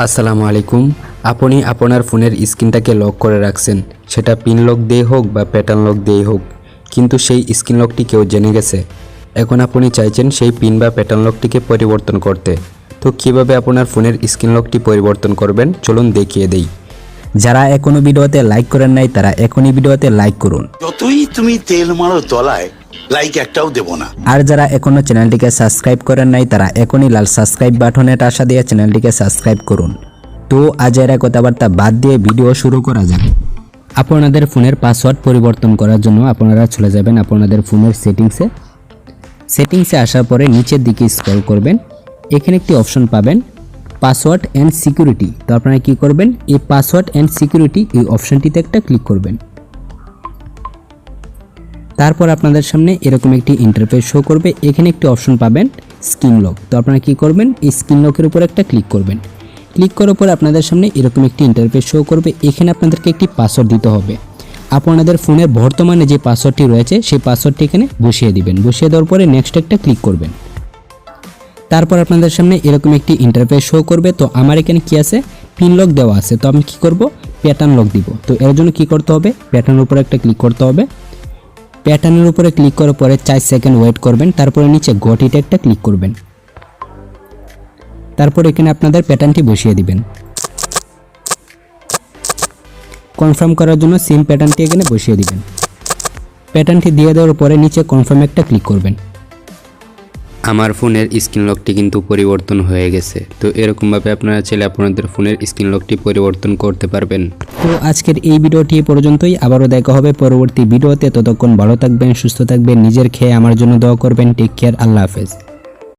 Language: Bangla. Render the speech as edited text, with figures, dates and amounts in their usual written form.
আসসালামু আলাইকুম। আপনি আপনার ফোনের স্ক্রিনটাকে লক করে রাখছেন, সেটা পিন লক দিয়ে হোক বা প্যাটার্ন লক দিয়ে হোক, কিন্তু সেই স্ক্রিন লকটি কেউ জেনে গেছে। এখন আপনি চাইছেন সেই পিন বা প্যাটার্ন লকটিকে পরিবর্তন করতে। তো কিভাবে আপনার ফোনের স্ক্রিন লকটি পরিবর্তন করবেন চলুন দেখিয়ে দেই। যারা এখনো ভিডিওতে লাইক করেন নাই তারা এখনই ভিডিওতে লাইক করুন। যতই তুমি তেল মারো তলায়, লাইক একটাও দেব না। আর যারা এখনো চ্যানেলটিকে সাবস্ক্রাইব করেন নাই তারা এখনই লাল সাবস্ক্রাইব বাটনে টাসা দিয়ে চ্যানেলটিকে সাবস্ক্রাইব করুন। তো আজ এরা কথাবার্তা বাদ দিয়ে ভিডিও শুরু করা যাক। আপনাদের ফোনের পাসওয়ার্ড পরিবর্তন করার জন্য আপনারা চলে যাবেন আপনাদের ফোনের সেটিংসে আসার পরে নিচের দিকে স্ক্রল করবেন। এখানে একটি অপশন পাবেন পাসওয়ার্ড অ্যান্ড সিকিউরিটি। তো আপনারা কি করবেন, এই পাসওয়ার্ড অ্যান্ড সিকিউরিটি এই অপশনটিতে একটা ক্লিক করবেন। তারপর আপনাদের সামনে এরকম একটি ইন্টারফেস শো করবে। এখানে একটি অপশন পাবেন স্ক্রিন লক। তো আপনারা কি করবেন, এই স্ক্রিন লকের উপর একটা ক্লিক করবেন। ক্লিক করার পর আপনাদের সামনে এরকম একটি ইন্টারফেস শো করবে। এখানে আপনাদেরকে একটি পাসওয়ার্ড দিতে হবে। আপনাদের ফোনের বর্তমানে যে পাসওয়ার্ডটি রয়েছে সেই পাসওয়ার্ডটি এখানে বসিয়ে দিবেন। বসিয়ে দেওয়ার পরে নেক্সট একটা ক্লিক করবেন। তারপর আপনাদের সামনে এরকম একটি ইন্টারফেস শো করবে। তো আমার এখানে কি আছে, পিন লক দেওয়া আছে। তো আমি কি করব, প্যাটার্ন লক দিব। তো এর জন্য কি করতে হবে, প্যাটার্নের উপর একটা ক্লিক করতে হবে। প্যাটার্নের উপরে ক্লিক করার পরে 4 সেকেন্ড ওয়েট করবেন। তারপরে নিচে গট ইট একটা ক্লিক করবেন। তারপর এখানে আপনাদের প্যাটার্নটি বসিয়ে দিবেন। কনফার্ম করার জন্য সেম প্যাটার্নটি এখানে বসিয়ে দিবেন। প্যাটার্নটি দিয়ে দেওয়ার পরে নিচে কনফার্ম একটা ক্লিক করবেন। আমার ফোনের স্ক্রিন লকটি কিন্তু পরিবর্তন হয়ে গেছে। তো এরকমভাবে আপনারা চাইলে আপনাদের ফোনের স্ক্রিন লকটি পরিবর্তন করতে পারবেন। তো আজকের এই ভিডিওটি এ পর্যন্তই। আবারও দেখা হবে পরবর্তী ভিডিওতে। ততক্ষণ ভালো থাকবেন, সুস্থ থাকবেন, নিজের খেয়ে আমার জন্য দোয়া করবেন। টেক কেয়ার, আল্লাহ হাফেজ।